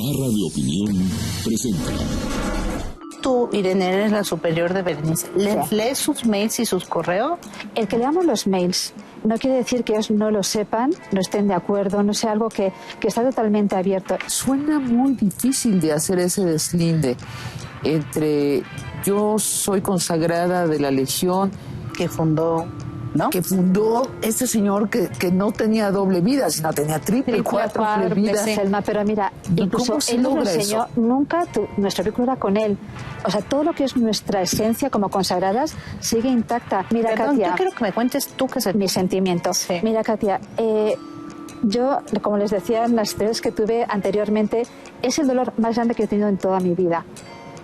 Barra de Opinión presenta. Tú, Irene, eres la superior de Berenice. ¿Lees sus mails y sus correos? El que leamos los mails no quiere decir que ellos no lo sepan, no estén de acuerdo, no sea algo que está totalmente abierto. Suena muy difícil de hacer ese deslinde entre yo soy consagrada de la Legión Que fundó, ¿no? Que fundó este señor que no tenía doble vida, sino tenía triple, cuádruple vida. Selma, pero mira, incluso él nos lo enseñó, nunca nuestro vínculo era con él. O sea, todo lo que es nuestra esencia como consagradas sigue intacta. Mira, Perdón, Katia, yo quiero que me cuentes tú qué es mis sentimientos. Sí. Mira, Katia, yo, como les decía en las experiencias que tuve anteriormente, es el dolor más grande que he tenido en toda mi vida.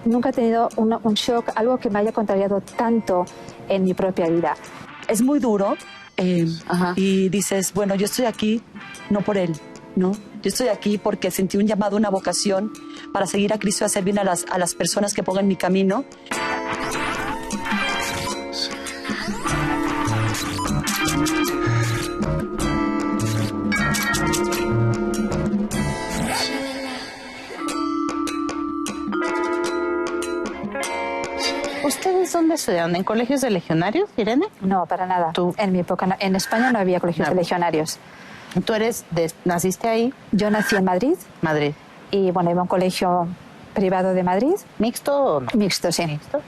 Nunca he tenido un shock, algo que me haya contrariado tanto en mi propia vida. Es muy duro y dices, bueno, yo estoy aquí no por él, ¿no? Yo estoy aquí porque sentí un llamado, una vocación para seguir a Cristo y hacer bien a las personas que pongan en mi camino. ¿Ustedes dónde estudiaron? ¿En colegios de legionarios, Irene? No, para nada. ¿Tú? En mi época, en España no había colegios de legionarios. ¿Tú naciste ahí? Yo nací en Madrid. Madrid. Y bueno, iba a un colegio privado de Madrid. ¿Mixto o no? Mixto, sí. ¿Mixto?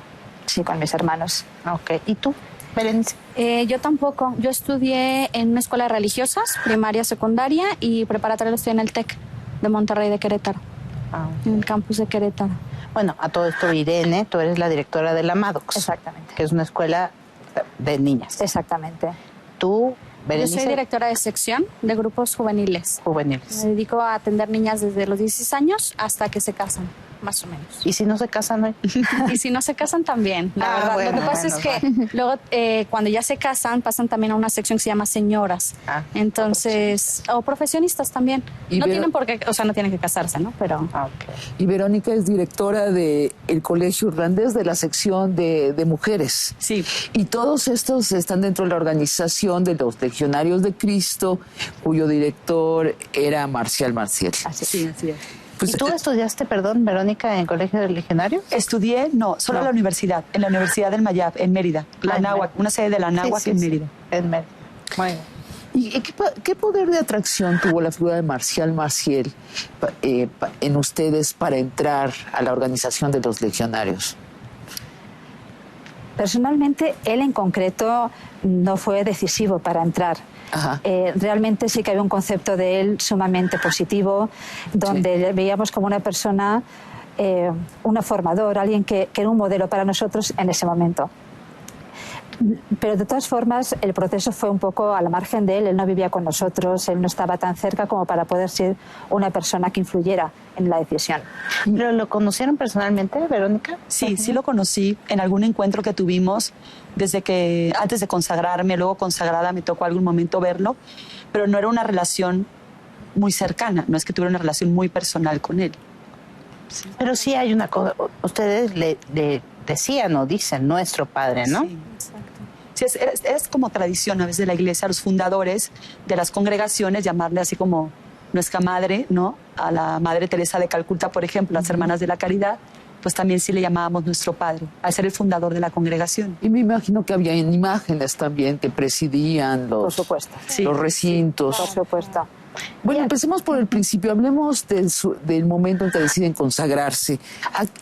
Sí, con mis hermanos. Ok. ¿Y tú, Berenice? Yo tampoco. Yo estudié en una escuela de religiosas, primaria, secundaria y preparatoria lo estudié en el TEC de Monterrey de Querétaro, en el campus de Querétaro. Bueno, a todo esto, Irene, tú eres la directora de la Maddox. Exactamente. Que es una escuela de niñas. Exactamente. Tú, Berenice. Yo soy directora de sección de grupos juveniles. Juveniles. Me dedico a atender niñas desde los 16 años hasta que se casan, más o menos. ¿Y si no se casan hoy? Y si no se casan también, la verdad. Bueno, Lo que pasa es que luego cuando ya se casan, pasan también a una sección que se llama señoras. Entonces, o profesionistas también. No tienen por qué, o sea, no tienen que casarse, ¿no? Pero... Y Verónica es directora del Colegio Irlandés de la sección de mujeres. Sí. Y todos estos están dentro de la organización de los Legionarios de Cristo, cuyo director era Marcial Maciel. Así es. Pues, ¿Y tú estudiaste, perdón, Verónica, en colegio de legionarios? Estudié, solo en la universidad, en la Universidad del Mayab, en Mérida, la Anáhuac, una sede de la Anáhuac en Mérida. En Mérida. Muy bien. ¿Y qué poder de atracción tuvo la figura de Marcial Maciel en ustedes para entrar a la organización de los legionarios? Personalmente, él en concreto no fue decisivo para entrar. Realmente sí que había un concepto de él sumamente positivo, donde veíamos como una persona, una formadora, alguien que era un modelo para nosotros en ese momento. Pero de todas formas el proceso fue un poco a la margen de él no vivía con nosotros, él no estaba tan cerca como para poder ser una persona que influyera en la decisión. ¿Pero lo conocieron personalmente, Verónica? Sí, sí lo conocí en algún encuentro que tuvimos desde que, antes de consagrarme, luego consagrada, me tocó algún momento verlo, pero no era una relación muy cercana, no es que tuviera una relación muy personal con él. Sí. Pero sí hay una cosa, ustedes le decían o dicen nuestro padre, ¿no? Sí, exacto. Sí, es como tradición a veces de la iglesia, a los fundadores de las congregaciones, llamarle así como nuestra madre, ¿no? A la Madre Teresa de Calcuta, por ejemplo, las Hermanas de la Caridad, pues también sí le llamábamos nuestro padre, al ser el fundador de la congregación. Y me imagino que había imágenes también que presidían los, por supuesto. Los recintos. Por supuesto. Bueno, empecemos por el principio. Hablemos del momento en que deciden consagrarse.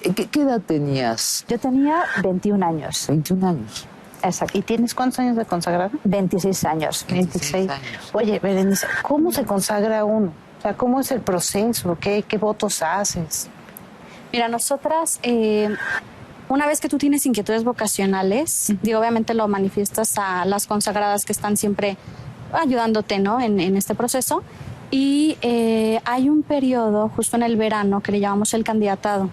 ¿Qué edad tenías? Yo tenía 21 años. 21 años. Exacto. ¿Y tienes cuántos años de consagrar? 26 años. 26 años. Oye, Berenice, ¿cómo se consagra uno? O sea, ¿cómo es el proceso? ¿Qué votos haces? Mira, nosotras, una vez que tú tienes inquietudes vocacionales, digo, obviamente lo manifiestas a las consagradas que están siempre ayudándote, ¿no? en este proceso. Y hay un periodo justo en el verano que le llamamos el candidatado,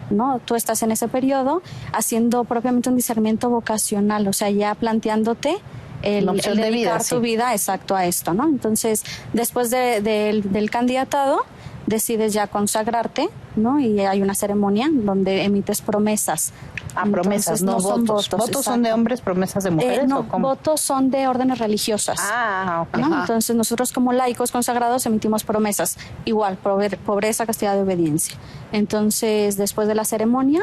¿no? Tú estás en ese periodo haciendo propiamente un discernimiento vocacional, o sea, ya planteándote el dedicar tu vida exacto a esto, ¿no? Entonces, después del candidatado, decides ya consagrarte, ¿no? Y hay una ceremonia donde emites promesas. Promesas, no votos. ¿Votos son de hombres, promesas de mujeres? No, ¿o cómo? votos son de órdenes religiosas. Ok. ¿no? Entonces nosotros como laicos consagrados emitimos promesas, igual, pobreza, castidad y obediencia. Entonces después de la ceremonia,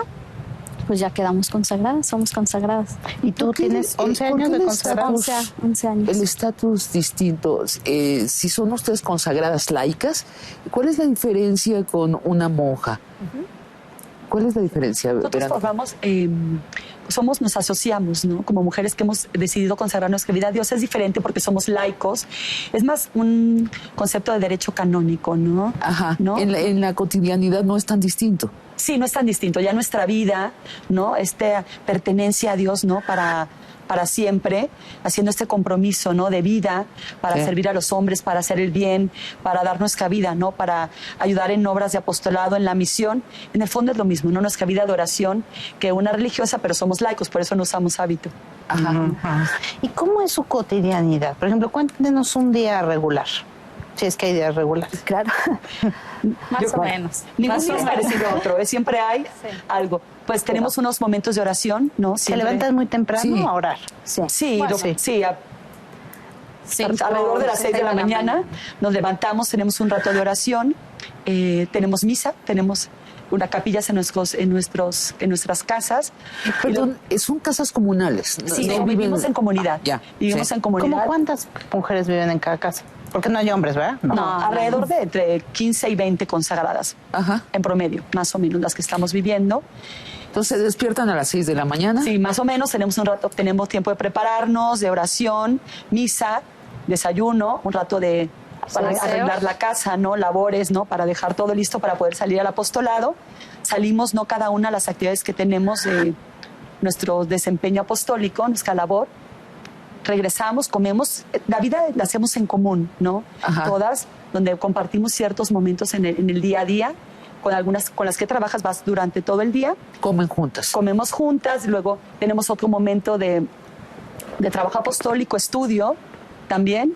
pues ya quedamos consagradas, somos consagradas. ¿Y tú tienes 11 años de consagrados? 11 años. El estatus distinto, si son ustedes consagradas laicas, ¿cuál es la diferencia con una monja? ¿Cuál es la diferencia? Nosotros formamos, nos asociamos, ¿no? Como mujeres que hemos decidido consagrar nuestra vida a Dios. Es diferente porque somos laicos. Es más un concepto de derecho canónico, ¿no? Ajá. ¿No? En la cotidianidad no es tan distinto. Sí, no es tan distinto. Ya nuestra vida, ¿no? Pertenencia a Dios, ¿no? Para siempre, haciendo este compromiso, ¿no? De vida, para servir a los hombres, para hacer el bien, para dar nuestra vida, ¿no? Para ayudar en obras de apostolado, en la misión. En el fondo es lo mismo, ¿no? Nuestra vida de oración que una religiosa, pero somos laicos, por eso no usamos hábito. Ajá. ¿Y cómo es su cotidianidad? Por ejemplo, cuéntenos un día regular. Si es que hay días regulares. Claro. Más o menos. Ningún día es parecido a otro, siempre hay algo. Pues tenemos unos momentos de oración, ¿no? ¿Se levantan muy temprano a orar? Sí, Bueno, alrededor de las 6 de la mañana nos levantamos, tenemos un rato de oración, tenemos misa, tenemos una capillas en nuestras casas. Perdón, son casas comunales. Sí, vivimos en comunidad. Vivimos en comunidad. ¿Cómo cuántas mujeres viven en cada casa? Porque no hay hombres, ¿verdad? No, alrededor de entre 15 y 20 consagradas. En promedio, más o menos, las que estamos viviendo. Entonces, ¿se despiertan a las 6 de la mañana? Sí, más o menos. Tenemos un rato, tenemos tiempo de prepararnos, de oración, misa, desayuno, un rato para arreglar la casa, ¿no? Labores, ¿no? Para dejar todo listo para poder salir al apostolado. Salimos, ¿no? Cada una de las actividades que tenemos de nuestro desempeño apostólico, nuestra labor. Regresamos, comemos. La vida la hacemos en común, ¿no? Todas, donde compartimos ciertos momentos en el día a día. Con las que trabajas vas durante todo el día. Comen juntas. Comemos juntas, luego tenemos otro momento de trabajo apostólico, estudio también.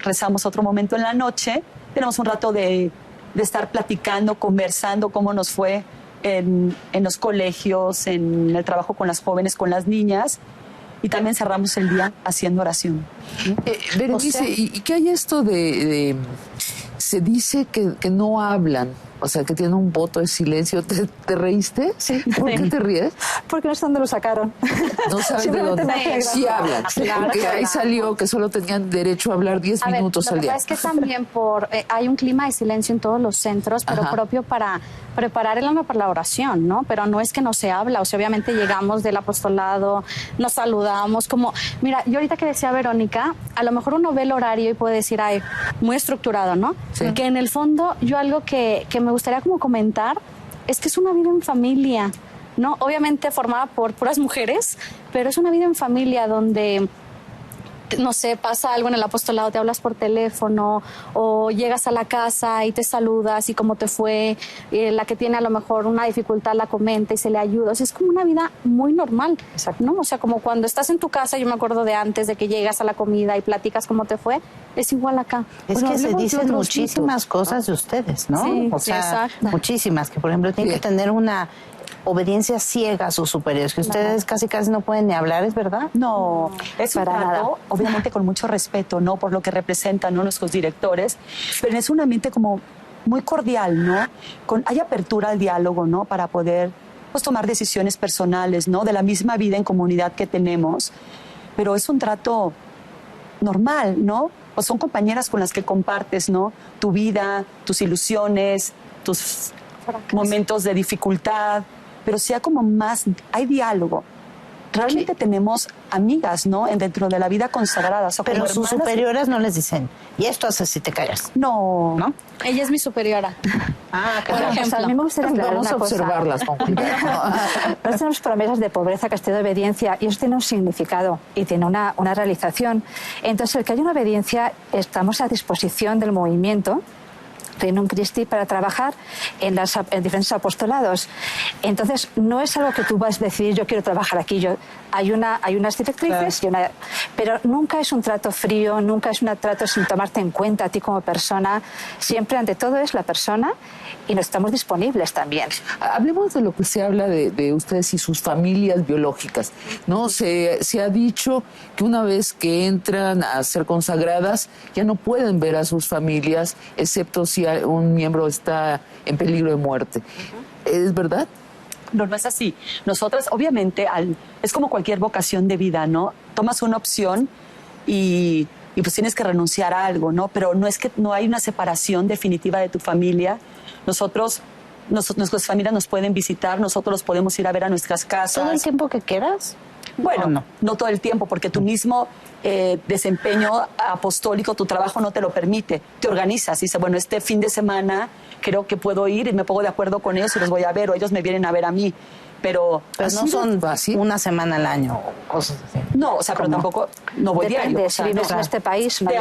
Rezamos otro momento en la noche. Tenemos un rato de estar platicando, conversando cómo nos fue en los colegios, en el trabajo con las jóvenes, con las niñas. Y también cerramos el día haciendo oración. Berenice, ¿y qué hay esto de se dice que no hablan? O sea, que tienen un voto de silencio. ¿Te reíste? Sí. ¿Por qué te ríes? Porque no sé dónde lo sacaron. No sabes de dónde. Sí hablan. Claro, porque ahí salió que solo tenían derecho a hablar 10 minutos al día. Lo que pasa es que también hay un clima de silencio en todos los centros, pero propio para preparar el alma para la oración, ¿no? Pero no es que no se habla. O sea, obviamente llegamos del apostolado, nos saludamos, como... Mira, yo ahorita que decía Verónica, a lo mejor uno ve el horario y puede decir, ay, muy estructurado, ¿no? Sí. Que en el fondo, yo algo que me gustaría como comentar es que es una vida en familia, ¿no? Obviamente formada por puras mujeres, pero es una vida en familia donde, no sé, pasa algo en el apostolado, te hablas por teléfono o llegas a la casa y te saludas y cómo te fue, la que tiene a lo mejor una dificultad la comenta y se le ayuda. O sea, es como una vida muy normal, ¿no? O sea, como cuando estás en tu casa, yo me acuerdo de antes de que llegas a la comida y platicas cómo te fue, es igual acá. Es que se dicen muchísimas cosas de ustedes, ¿no? Sí, o sea, muchísimas, que por ejemplo tienen que tener una obediencia ciega a sus superiores, que ustedes casi no pueden ni hablar, ¿es verdad? No, es un trato, obviamente con mucho respeto, ¿no? Por lo que representan, ¿no? Nuestros directores, pero es un ambiente como muy cordial, ¿no? Hay apertura al diálogo, ¿no? Para poder, pues, tomar decisiones personales, ¿no? De la misma vida en comunidad que tenemos, pero es un trato normal, ¿no? O son compañeras con las que compartes, ¿no? Tu vida, tus ilusiones, tus momentos de dificultad, pero sea como más, hay diálogo. Realmente tenemos amigas, ¿no? Dentro de la vida consagrada. O sea, pero sus superiores no les dicen, y esto haces si te callas. No. ¿No? Ella es mi superiora. Por ejemplo, a mí me gustaría aclarar vamos una a observarlas con cuidado. Nosotros tenemos promesas de pobreza, castidad y obediencia, y eso tiene un significado y tiene una realización. Entonces, el que haya una obediencia, estamos a disposición del movimiento Regnum Christi para trabajar en diferentes apostolados. Entonces, no es algo que tú vas a decidir, yo quiero trabajar aquí. Hay unas directrices, Pero nunca es un trato frío, nunca es un trato sin tomarte en cuenta a ti como persona. Siempre, ante todo, es la persona y nos estamos disponibles también. Hablemos de lo que se habla de ustedes y sus familias biológicas, ¿no? Se ha dicho que una vez que entran a ser consagradas, ya no pueden ver a sus familias, excepto si un miembro está en peligro de muerte. ¿Es verdad? No, no es así. Nosotras, obviamente, es como cualquier vocación de vida, ¿no? Tomas una opción y pues tienes que renunciar a algo, ¿no? Pero no es que no hay una separación definitiva de tu familia. Nuestras familias nos pueden visitar, nosotros los podemos ir a ver a nuestras casas. ¿Todo el tiempo que quieras? Bueno, no todo el tiempo, porque tu mismo desempeño apostólico, tu trabajo no te lo permite. Te organizas y dices, bueno, este fin de semana creo que puedo ir y me pongo de acuerdo con ellos y los voy a ver, o ellos me vienen a ver a mí. Pero no son una semana al año o cosas así. No, o sea, pero tampoco no voy diario. O sea, si vives en este país, no te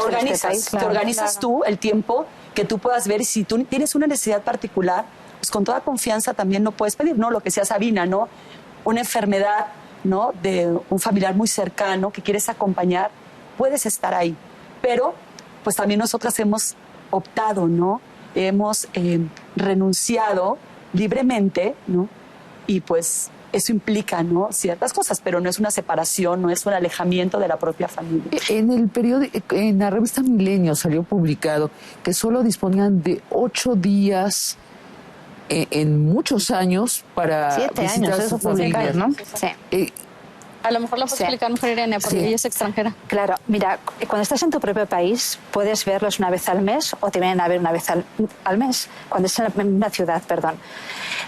organizas tú el tiempo que tú puedas ver. Si tú tienes una necesidad particular, pues con toda confianza también no puedes pedir, ¿no? Lo que sea Sabina, ¿no? Una enfermedad, ¿no? De un familiar muy cercano que quieres acompañar, puedes estar ahí. Pero, pues también nosotras hemos optado, ¿no? Hemos renunciado libremente, ¿no? Y pues eso implica, ¿no? Ciertas cosas, pero no es una separación, no es un alejamiento de la propia familia. En el periódico, en la revista Milenio salió publicado que solo disponían de 8 días en muchos años para 7 visitar años, a eso sus familias, ¿no? Sí. A lo mejor lo puede explicar mejor Irene, porque ella es extranjera. Claro, mira, cuando estás en tu propio país puedes verlos una vez al mes o te vienen a ver una vez al mes, cuando estás en una ciudad, perdón.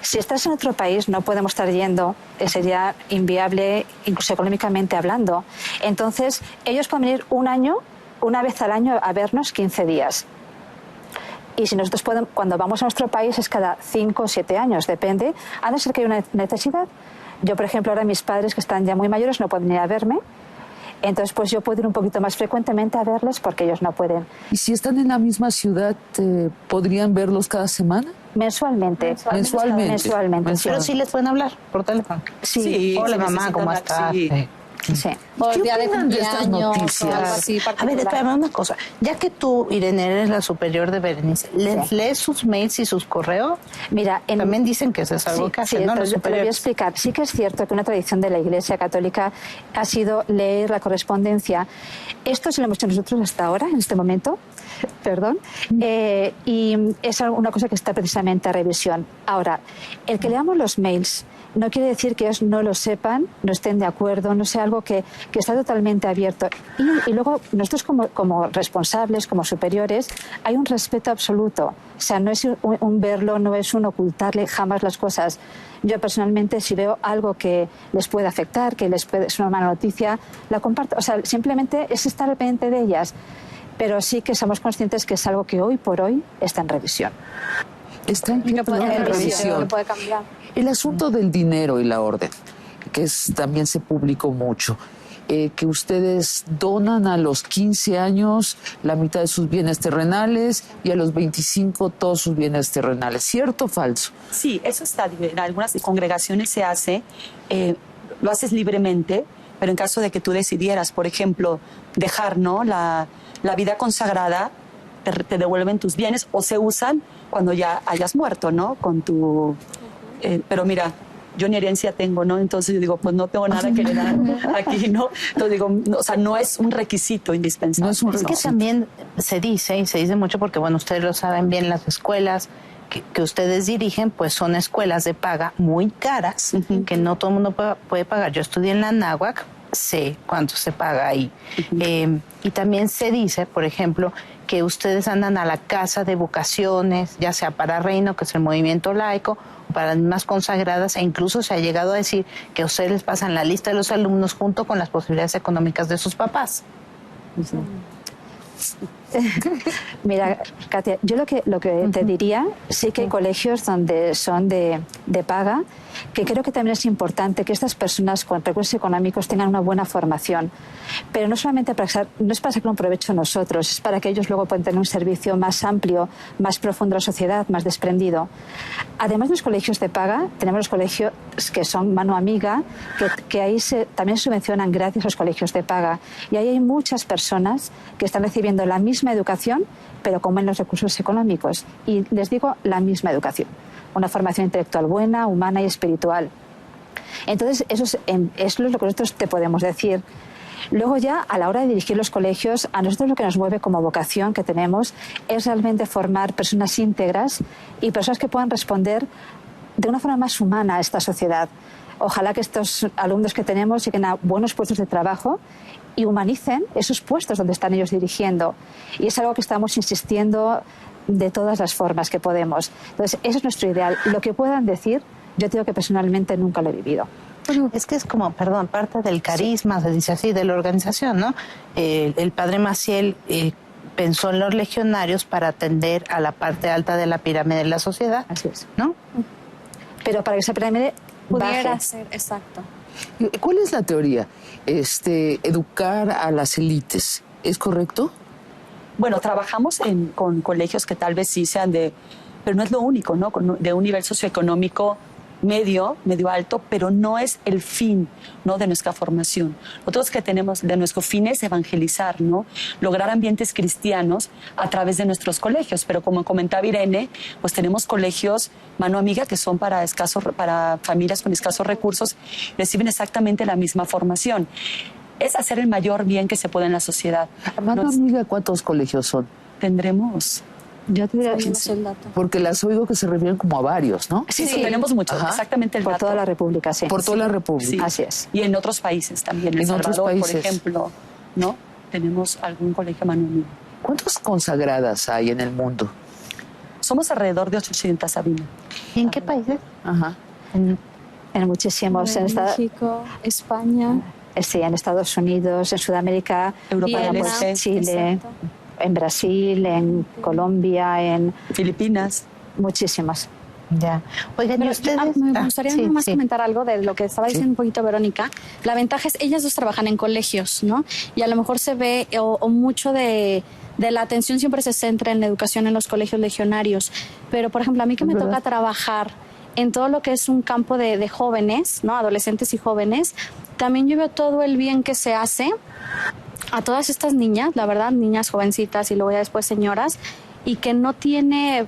Si estás en otro país no podemos estar yendo, sería inviable incluso económicamente hablando. Entonces, ellos pueden venir una vez al año a vernos 15 días. Y si nosotros cuando vamos a nuestro país es cada 5 o 7 años, depende, a no ser que haya una necesidad. Yo, por ejemplo, ahora mis padres que están ya muy mayores no pueden ir a verme, entonces pues yo puedo ir un poquito más frecuentemente a verles porque ellos no pueden. ¿Y si están en la misma ciudad, podrían verlos cada semana? Mensualmente. Mensualmente. Pero sí les pueden hablar por teléfono. Sí. Hola, mamá, ¿cómo estás? Sí. Sí. O el ¿Qué día de opinan de estas cumpleaños noticias? o algo así A ver, particular. espérame una cosa. Ya que tú, Irene, eres la superior de Berenice, ¿les lees sus mails y sus correos? Mira, También dicen que eso es algo que hacen, ¿no? Los te lo voy a superiores. explicar. Sí que es cierto que una tradición de la Iglesia Católica ha sido leer la correspondencia. Esto se lo hemos hecho nosotros hasta ahora, en este momento, perdón, y es una cosa que está precisamente a revisión. Ahora, el que leamos los mails no quiere decir que ellos no lo sepan, no estén de acuerdo, no sea algo que está totalmente abierto. Y luego nosotros como responsables, como superiores, hay un respeto absoluto. O sea, no es un verlo, no es un ocultarle jamás las cosas. Yo personalmente, si veo algo que les puede afectar, que es una mala noticia, la comparto. O sea, simplemente es estar al pendiente de ellas. Pero sí que somos conscientes que es algo que hoy por hoy está en revisión. Está en Que puede revisión. que puede cambiar. El asunto del dinero y la orden, que también se publicó mucho, que ustedes donan a los 15 años la mitad de sus bienes terrenales y a los 25 todos sus bienes terrenales. ¿Cierto o falso? Sí, eso está. En algunas congregaciones se hace, lo haces libremente, pero en caso de que tú decidieras, por ejemplo, dejar, ¿no? la vida consagrada, te devuelven tus bienes o se usan cuando ya hayas muerto, ¿no? Con tu... pero mira, yo ni herencia tengo, ¿no? Entonces yo digo, pues no tengo nada que heredar aquí, ¿no? Entonces digo, no, o sea, no es un requisito indispensable. No es un Es que requisito. también se dice, y se dice mucho porque, bueno, ustedes lo saben bien, las escuelas que ustedes dirigen, pues son escuelas de paga muy caras, que no todo el mundo puede pagar. Yo estudié en la Anáhuac, sé cuánto se paga ahí. Y también se dice, por ejemplo, que ustedes andan a la casa de vocaciones, ya sea para Reino, que es el movimiento laico, o para las mismas consagradas, e incluso se ha llegado a decir que a ustedes les pasan la lista de los alumnos junto con las posibilidades económicas de sus papás. Mira, Katia, yo lo que te diría, sí que hay colegios donde son de paga, que creo que también es importante que estas personas con recursos económicos tengan una buena formación. Pero no solamente no es para sacar un provecho nosotros, es para que ellos luego puedan tener un servicio más amplio, más profundo a la sociedad, más desprendido. Además de los colegios de paga, tenemos los colegios que son mano amiga, que ahí también subvencionan gracias a los colegios de paga. Y ahí hay muchas personas que están recibiendo la misma educación, pero con menos recursos económicos. Y les digo, la misma educación. Una formación intelectual buena, humana y espiritual. Entonces, eso es lo que nosotros te podemos decir. Luego ya, a la hora de dirigir los colegios, a nosotros lo que nos mueve como vocación que tenemos es realmente formar personas íntegras y personas que puedan responder de una forma más humana a esta sociedad. Ojalá que estos alumnos que tenemos lleguen a buenos puestos de trabajo y humanicen esos puestos donde están ellos dirigiendo. Y es algo que estamos insistiendo de todas las formas que podemos. Entonces, ese es nuestro ideal. Lo que puedan decir, yo digo que personalmente nunca lo he vivido. Bueno, es que es como, perdón, parte del carisma, se dice así, de la organización, ¿no? El padre Maciel pensó en los legionarios para atender a la parte alta de la pirámide de la sociedad. Así es. ¿No? Pero para que esa pirámide pudiera baje. ser, exacto. ¿Cuál es la teoría? Educar a las élites, ¿es correcto? Bueno, trabajamos con colegios que tal vez sí sean pero no es lo único, ¿no? De un nivel socioeconómico medio alto, pero no es el fin, ¿no?, de nuestra formación. Nosotros que tenemos, de nuestro fin es evangelizar, ¿no? Lograr ambientes cristianos a través de nuestros colegios, pero como comentaba Irene, pues tenemos colegios mano amiga que son para familias con escasos recursos, reciben exactamente la misma formación. Es hacer el mayor bien que se puede en la sociedad. Mano amiga, ¿cuántos colegios son? Tendremos... Yo te diría No sé el dato. Porque las oigo que se refieren como a varios, ¿no? Sí, tenemos muchos, exactamente el por dato. toda la República, sí. Por toda la República. Sí. Así es. Y en otros países también. En otros Salvador, países. por ejemplo, ¿no? Tenemos algún colegio mano amiga. ¿Cuántas consagradas hay en el mundo? Somos alrededor de 800, Sabina. ¿Y en qué países? Ajá. En muchísimos. En México, España. Sí, en Estados Unidos, en Sudamérica, Europa del pues, Este. Chile, Exacto. en Brasil, en Colombia, en Filipinas. muchísimas. Ya. Oigan, ¿y Pero ustedes? me gustaría sí, nada más sí. comentar algo de lo que estaba diciendo un poquito Verónica. La ventaja es, ellas dos trabajan en colegios, ¿no? Y a lo mejor se ve, o mucho de la atención siempre se centra en la educación en los colegios legionarios. Pero, por ejemplo, a mí que me toca trabajar en todo lo que es un campo de jóvenes, ¿no? Adolescentes y jóvenes, también yo veo todo el bien que se hace a todas estas niñas, la verdad, niñas jovencitas y luego ya después señoras, y que no tiene,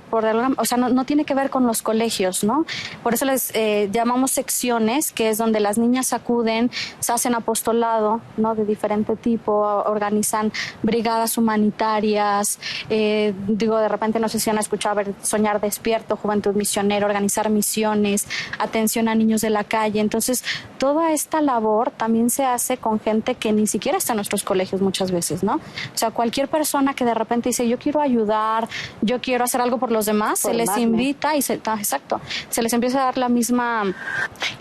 no tiene que ver con los colegios, ¿no? Por eso les llamamos secciones, que es donde las niñas acuden, se hacen apostolado, ¿no?, de diferente tipo, organizan brigadas humanitarias, de repente no sé si han escuchado Soñar Despierto, Juventud Misionera, organizar misiones, atención a niños de la calle. Entonces, toda esta labor también se hace con gente que ni siquiera está en nuestros colegios muchas veces, ¿no? O sea, cualquier persona que de repente dice, yo quiero ayudar, yo quiero hacer algo por los demás, se les invita y se les empieza a dar la misma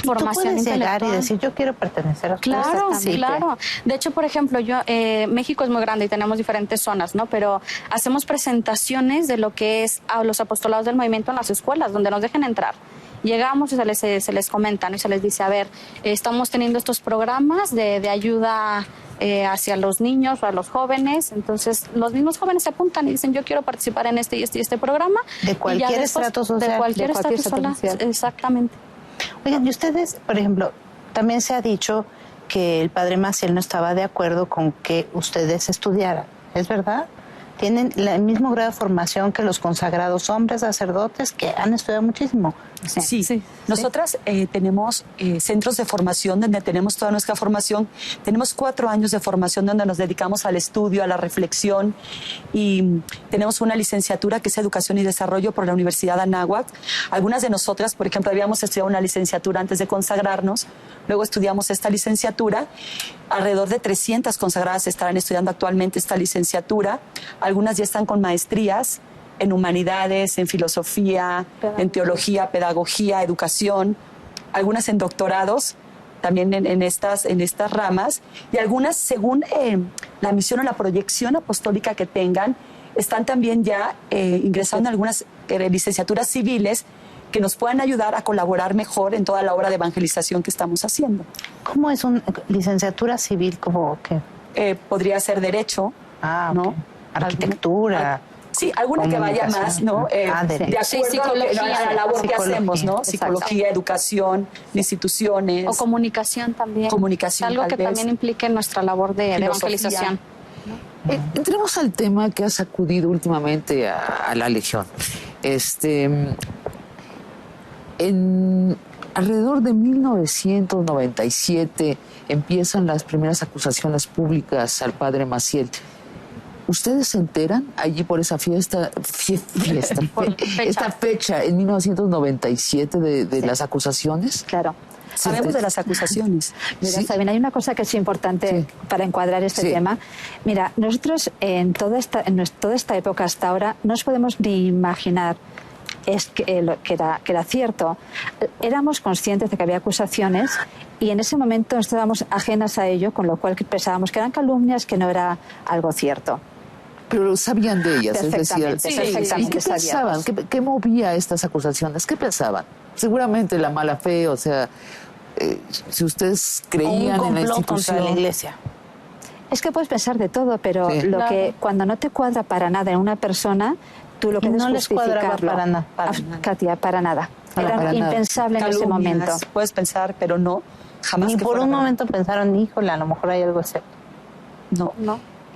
formación intelectual. Llegar y intelectual. decir, yo quiero pertenecer a Claro, sí, claro. De hecho, por ejemplo, México es muy grande y tenemos diferentes zonas, ¿no? Pero hacemos presentaciones de lo que es a los apostolados del movimiento en las escuelas, donde nos dejen entrar. Llegamos y se les comenta, ¿no? Y se les dice, a ver, estamos teniendo estos programas de ayuda hacia los niños o a los jóvenes. Entonces, los mismos jóvenes se apuntan y dicen, yo quiero participar en este y este programa. De cualquier estrato social. De cualquier De cualquier estrato estrato social. Exactamente. Oigan, y ustedes, por ejemplo, también se ha dicho que el padre Maciel no estaba de acuerdo con que ustedes estudiaran. ¿Es verdad? Tienen el mismo grado de formación que los consagrados hombres sacerdotes que han estudiado muchísimo. Sí. Nosotras tenemos centros de formación donde tenemos toda nuestra formación. Tenemos 4 años de formación donde nos dedicamos al estudio, a la reflexión, y tenemos una licenciatura que es Educación y Desarrollo por la Universidad de Anáhuac. Algunas de nosotras, por ejemplo, habíamos estudiado una licenciatura antes de consagrarnos, luego estudiamos esta licenciatura. Alrededor de 300 consagradas estarán estudiando actualmente esta licenciatura. Algunas ya están con maestrías en humanidades, en filosofía, en teología, pedagogía, educación, algunas en doctorados. también en estas ramas, y algunas, según la misión o la proyección apostólica que tengan, están también ya ingresando en algunas licenciaturas civiles que nos puedan ayudar a colaborar mejor en toda la obra de evangelización que estamos haciendo. ¿Cómo es una licenciatura civil? ¿Cómo qué? Podría ser Derecho, ¿no? Okay. Arquitectura. Sí, alguna que vaya más, ¿no? De acuerdo a la labor que hacemos, ¿no? Psicología, educación, instituciones. O comunicación también. Comunicación, algo que también implique nuestra labor de evangelización. Entremos al tema que ha sacudido últimamente a la Legión. Alrededor de 1997 empiezan las primeras acusaciones públicas al padre Maciel. ¿Ustedes se enteran allí por esa esta fecha en 1997 de las acusaciones? Claro. Sabemos de las acusaciones. Mira, Sabina, hay una cosa que es importante para encuadrar este tema. Mira, nosotros en toda esta época hasta ahora no nos podemos ni imaginar que era cierto. Éramos conscientes de que había acusaciones y en ese momento estábamos ajenas a ello, con lo cual pensábamos que eran calumnias, que no era algo cierto. Pero sabían de ellas, es decir, perfectamente ¿y qué pensaban? ¿Qué movía estas acusaciones? ¿Qué pensaban? Seguramente la mala fe, o sea, si ustedes creían en la institución. Contra la iglesia. Es que puedes pensar de todo, pero que cuando no te cuadra para nada en una persona, tú lo que no les cuadraba para nada. Katia, para nada. Era impensable en ese momento. Puedes pensar, pero no, jamás. Ni por un momento pensaron, híjole, a lo mejor hay algo así. No.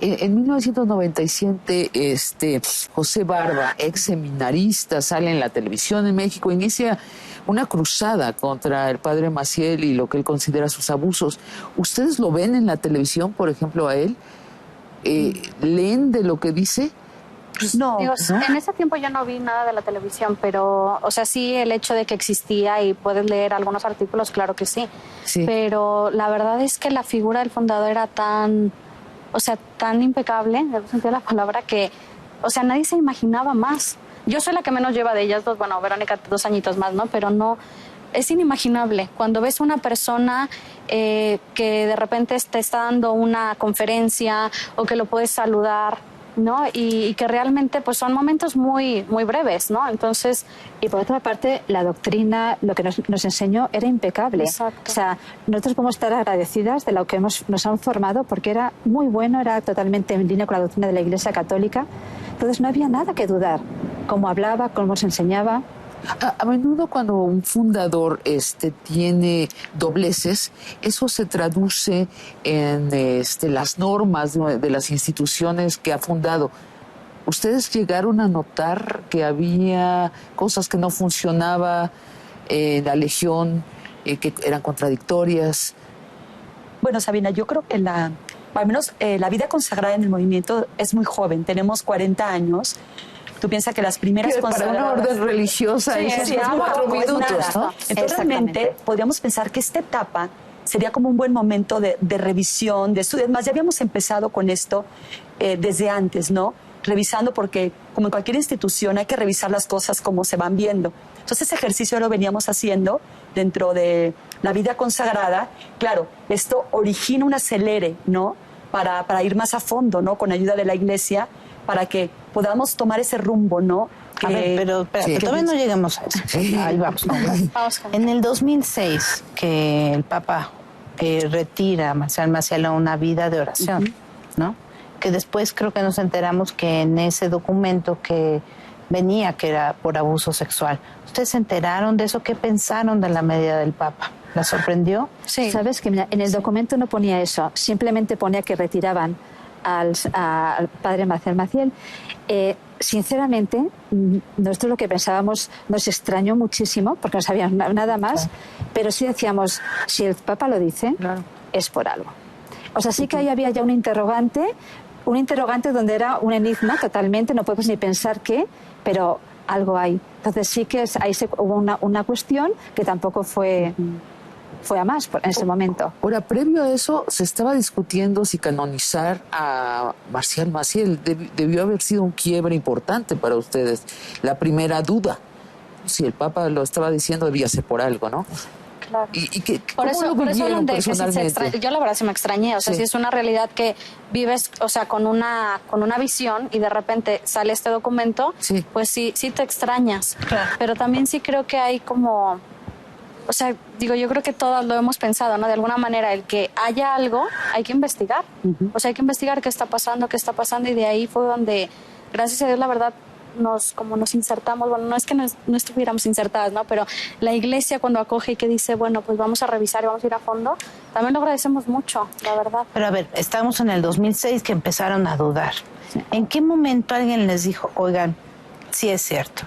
En 1997, José Barba, ex seminarista, sale en la televisión en México, inicia una cruzada contra el padre Maciel y lo que él considera sus abusos. ¿Ustedes lo ven en la televisión, por ejemplo, a él? ¿Leen de lo que dice? No. Digo, en ese tiempo yo no vi nada de la televisión, pero, o sea, sí, el hecho de que existía y puedes leer algunos artículos, claro que sí. Pero la verdad es que la figura del fundador era tan impecable, en el sentido de la palabra, que, o sea, nadie se imaginaba más. Yo soy la que menos lleva de ellas dos, bueno, Verónica 2 añitos más, ¿no? Pero no, es inimaginable. Cuando ves una persona que de repente te está dando una conferencia o que lo puedes saludar, ¿no? Y que realmente pues son momentos muy, muy breves, ¿no? Entonces... Y por otra parte, la doctrina, lo que nos enseñó era impecable. Exacto. O sea, nosotros podemos estar agradecidas de lo que nos han formado porque era muy bueno, era totalmente en línea con la doctrina de la Iglesia Católica. Entonces no había nada que dudar. Cómo hablaba, cómo nos enseñaba. A menudo cuando un fundador tiene dobleces, eso se traduce en las normas de las instituciones que ha fundado. ¿Ustedes llegaron a notar que había cosas que no funcionaban en la Legión, que eran contradictorias? Bueno, Sabina, yo creo que al menos la vida consagrada en el movimiento es muy joven. Tenemos 40 años. Tú piensas que las primeras consagradas... Para una orden religiosa, es 4 minutos, ¿no? Entonces, realmente, podríamos pensar que esta etapa sería como un buen momento de revisión, de estudio. Más, ya habíamos empezado con esto desde antes, ¿no? Revisando, porque como en cualquier institución hay que revisar las cosas como se van viendo. Entonces, ese ejercicio lo veníamos haciendo dentro de la vida consagrada. Claro, esto origina un acelere, ¿no? Para ir más a fondo, ¿no? Con ayuda de la Iglesia, para que podamos tomar ese rumbo, ¿no? A ver, pero todavía no llegamos a eso. Ahí vamos. En el 2006, que el Papa retira a Marcial Maciel a una vida de oración, ¿no? Que después creo que nos enteramos que en ese documento que venía, que era por abuso sexual. ¿Ustedes se enteraron de eso? ¿Qué pensaron de la medida del Papa? ¿La sorprendió? Sí. Sabes que mira, en el documento no ponía eso, simplemente ponía que retiraban al padre Marcial Maciel. Sinceramente, nosotros lo que pensábamos nos extrañó muchísimo porque no sabíamos nada más, pero sí decíamos, si el Papa lo dice, es por algo. O sea, sí que ahí había ya un interrogante donde era un enigma totalmente, no podemos ni pensar qué, pero algo hay. Entonces sí que ahí hubo una cuestión que tampoco fue a más en ese momento. Ahora, previo a eso, se estaba discutiendo si canonizar a Marcial Maciel. Debió haber sido un quiebre importante para ustedes. La primera duda, si el Papa lo estaba diciendo, debía ser por algo, ¿no? Claro. Por eso donde que sí personalmente? yo la verdad sí me extrañé, o sea, si es una realidad que vives, o sea, con una visión y de repente sale este documento, pues sí te extrañas. Claro. Pero también sí creo que hay como, o sea, digo, yo creo que todos lo hemos pensado, ¿no? De alguna manera, el que haya algo, hay que investigar. O sea, hay que investigar qué está pasando, y de ahí fue donde, gracias a Dios, la verdad, nos insertamos, bueno, no es que no estuviéramos insertadas, ¿no? Pero la iglesia cuando acoge y que dice, bueno, pues vamos a revisar y vamos a ir a fondo, también lo agradecemos mucho, la verdad. Pero a ver, estamos en el 2006 que empezaron a dudar. Sí. ¿En qué momento alguien les dijo, oigan, sí es cierto,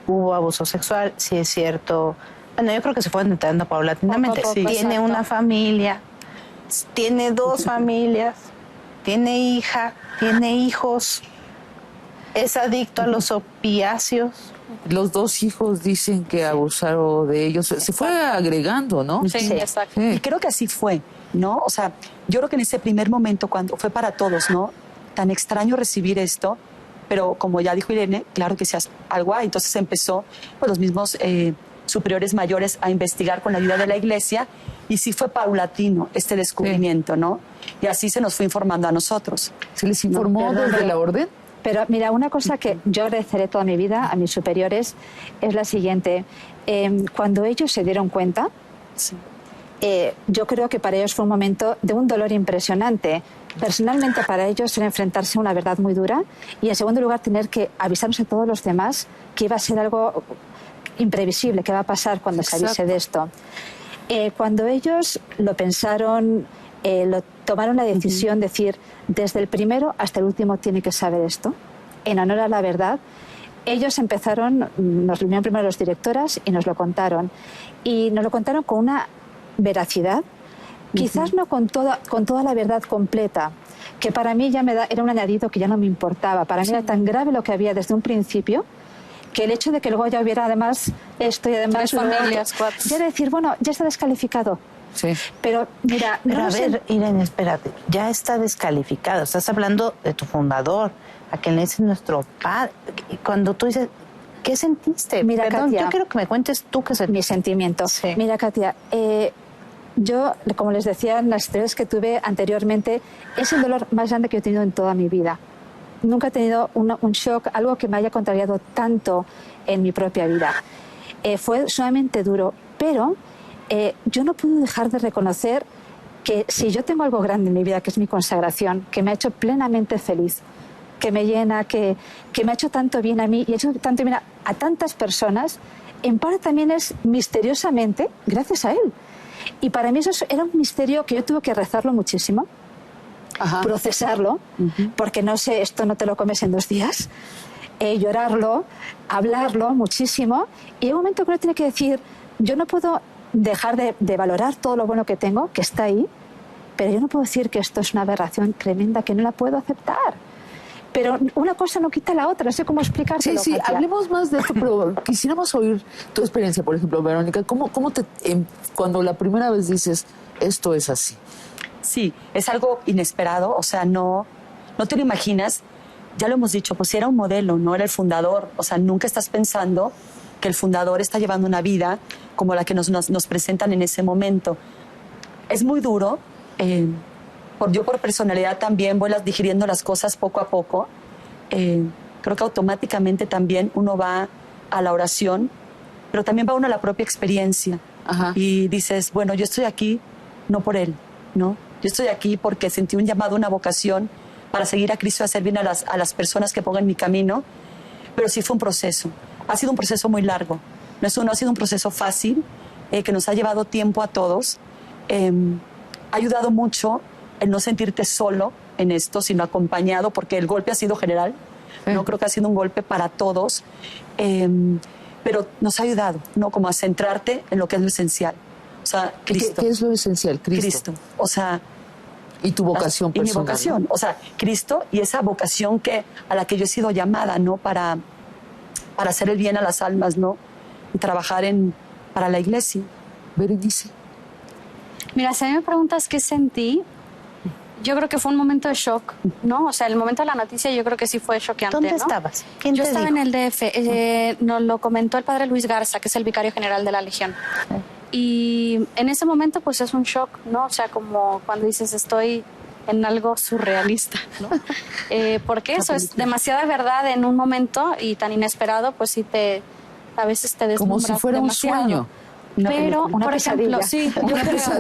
hubo abuso sexual, sí es cierto? Bueno, yo creo que se fueron enterando paulatinamente. Poco, tiene exacto. una familia, tiene 2 familias, tiene hija, tiene hijos, es adicto a los opiáceos. Los 2 hijos dicen que abusaron de ellos. Se fue agregando, ¿no? Sí, exacto. Sí. Y creo que así fue, ¿no? O sea, yo creo que en ese primer momento, cuando fue para todos, ¿no? Tan extraño recibir esto, pero como ya dijo Irene, claro que sí, algo hay. Entonces empezó pues, los mismos superiores mayores a investigar con la ayuda de la iglesia y sí fue paulatino este descubrimiento, ¿no? Y así se nos fue informando a nosotros. ¿Se les informó desde la orden? Pero mira, una cosa que yo agradeceré toda mi vida a mis superiores es la siguiente. Cuando ellos se dieron cuenta, yo creo que para ellos fue un momento de un dolor impresionante. Personalmente para ellos era enfrentarse a una verdad muy dura y en segundo lugar tener que avisarnos a todos los demás que iba a ser algo imprevisible, que va a pasar cuando se avise de esto. Cuando ellos lo pensaron, tomaron la decisión de decir, desde el primero hasta el último tiene que saber esto, en honor a la verdad. Ellos empezaron, nos reunieron primero las directoras y nos lo contaron. Y nos lo contaron con una veracidad, quizás no con toda la verdad completa, que para mí ya era un añadido que ya no me importaba. Para mí era tan grave lo que había desde un principio, que el hecho de que luego ya hubiera además esto y además 3 familias, 4. Ya decir, bueno, ya está descalificado. Sí. Pero mira, pero a ver, Irene, espérate, ya está descalificado. Estás hablando de tu fundador, a quien le dice nuestro padre. Cuando tú dices, ¿qué sentiste? Mira, Perdón, Katia, yo quiero que me cuentes tú qué sentiste. Mi sentimiento. Sí. Mira, Katia, yo, como les decía en las historias que tuve anteriormente, es el dolor más grande que he tenido en toda mi vida. Nunca he tenido un shock, algo que me haya contrariado tanto en mi propia vida. Fue sumamente duro, pero yo no puedo dejar de reconocer que si yo tengo algo grande en mi vida, que es mi consagración, que me ha hecho plenamente feliz, que me llena, que me ha hecho tanto bien a mí y ha hecho tanto bien a tantas personas, en parte también es misteriosamente gracias a él. Y para mí eso era un misterio que yo tuve que rezarlo muchísimo, procesarlo, porque no sé, esto no te lo comes en 2 días, llorarlo, hablarlo muchísimo, y hay un momento que uno tiene que decir, yo no puedo dejar de valorar todo lo bueno que tengo, que está ahí, pero yo no puedo decir que esto es una aberración tremenda, que no la puedo aceptar. Pero una cosa no quita la otra, no sé cómo explicártelo. Sí, Katia. hablemos más de esto, pero quisiéramos oír tu experiencia, por ejemplo, Verónica. ¿Cómo cuando la primera vez dices, esto es así? Sí, es algo inesperado, o sea, no te lo imaginas. Ya lo hemos dicho, pues era un modelo, no era el fundador. O sea, nunca estás pensando que el fundador está llevando una vida como la que nos presentan en ese momento. Es muy duro. Yo por personalidad también voy digiriendo las cosas poco a poco. Creo que automáticamente también uno va a la oración, pero también va uno a la propia experiencia. Y dices, bueno, yo estoy aquí no por él, ¿no? Yo estoy aquí porque sentí un llamado, una vocación para seguir a Cristo y hacer bien a las personas que pongan mi camino. Pero sí fue un proceso. Ha sido un proceso muy largo. No ha sido un proceso fácil, que nos ha llevado tiempo a todos. Ha ayudado mucho el no sentirte solo en esto, sino acompañado, porque el golpe ha sido general. No creo que ha sido un golpe para todos, pero nos ha ayudado, ¿no? Como a centrarte en lo que es lo esencial. O sea, Cristo. ¿Qué es lo esencial? Cristo. O sea, y tu vocación personal. Y mi vocación, ¿no? O sea, Cristo y esa vocación a la que yo he sido llamada, ¿no? Para hacer el bien a las almas, ¿no? Y trabajar para la iglesia. Berenice. Mira, si a mí me preguntas qué sentí, yo creo que fue un momento de shock, ¿no? O sea, el momento de la noticia yo creo que sí fue choqueante. ¿Dónde ¿no? estabas? ¿Quién yo te estaba dijo? en el DF, nos lo comentó el padre Luis Garza, que es el vicario general de la Legión. Y en ese momento pues es un shock, ¿no? O sea, como cuando dices estoy en algo surrealista, ¿no? Porque eso es demasiada verdad en un momento y tan inesperado, pues sí a veces te deslumbras como si fuera demasiado. un sueño. Pero, una por ejemplo, pesadilla. sí,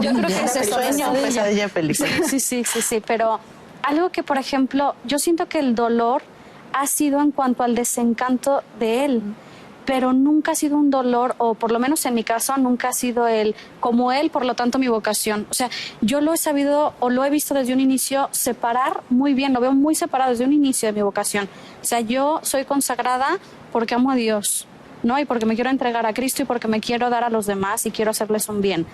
yo creo que es eso, Pesadilla feliz. Sí, pero algo que, por ejemplo, yo siento que el dolor ha sido en cuanto al desencanto de él, pero nunca ha sido un dolor, o por lo menos en mi caso, nunca ha sido él como él, por lo tanto mi vocación. O sea, yo lo he sabido o lo he visto desde un inicio separar muy bien, lo veo muy separado desde un inicio de mi vocación. O sea, yo soy consagrada porque amo a Dios, ¿no? Y porque me quiero entregar a Cristo y porque me quiero dar a los demás y quiero hacerles un bien.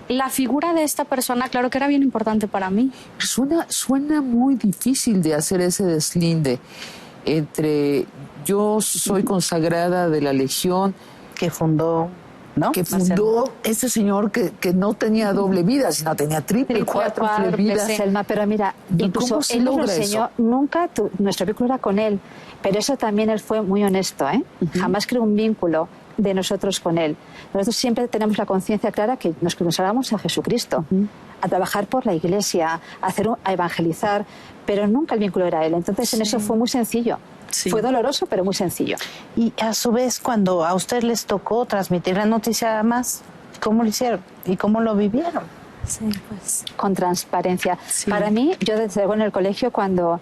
La figura de esta persona, claro que era bien importante para mí. Suena muy difícil de hacer ese deslinde entre yo soy consagrada de la Legión, Que fundó, ¿no? que fundó este señor que no tenía doble vida, sino tenía triple, cuádruple vida. Selma, pero mira, ¿Y incluso cómo se él nos lo logra enseñó, eso? nunca nuestro vínculo era con él, pero eso también él fue muy honesto, ¿eh? Jamás creó un vínculo de nosotros con él. Nosotros siempre tenemos la conciencia clara que nos consagramos a Jesucristo, a trabajar por la Iglesia, a evangelizar, pero nunca el vínculo era él. Entonces en eso fue muy sencillo. Sí. Fue doloroso, pero muy sencillo. Y a su vez, cuando a usted les tocó transmitir la noticia a más, ¿cómo lo hicieron? ¿Y cómo lo vivieron? Sí, pues. Con transparencia. Sí. Para mí, yo desde luego en el colegio, cuando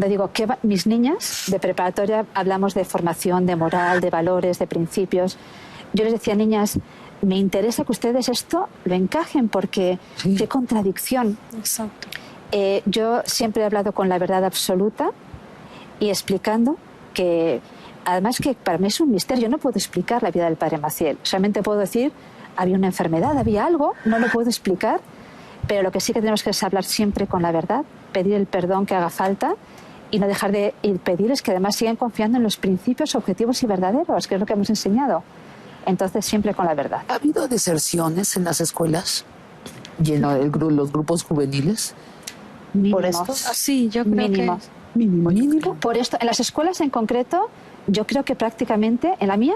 digo que mis niñas de preparatoria hablamos de formación, de moral, de valores, de principios, yo les decía, niñas, me interesa que ustedes esto lo encajen porque qué contradicción. Exacto. Yo siempre he hablado con la verdad absoluta y explicando que, además que para mí es un misterio, yo no puedo explicar la vida del padre Maciel, solamente puedo decir, había una enfermedad, había algo, no lo puedo explicar, pero lo que sí que tenemos que es hablar siempre con la verdad, pedir el perdón que haga falta y no dejar de pedirles que además sigan confiando en los principios objetivos y verdaderos, que es lo que hemos enseñado. Entonces, siempre con la verdad. ¿Ha habido deserciones en las escuelas y en los grupos juveniles? Mínimos. ¿Por esto? Sí, yo creo Mínimos. que... Mínimo. Por esto, en las escuelas en concreto, yo creo que prácticamente, en la mía,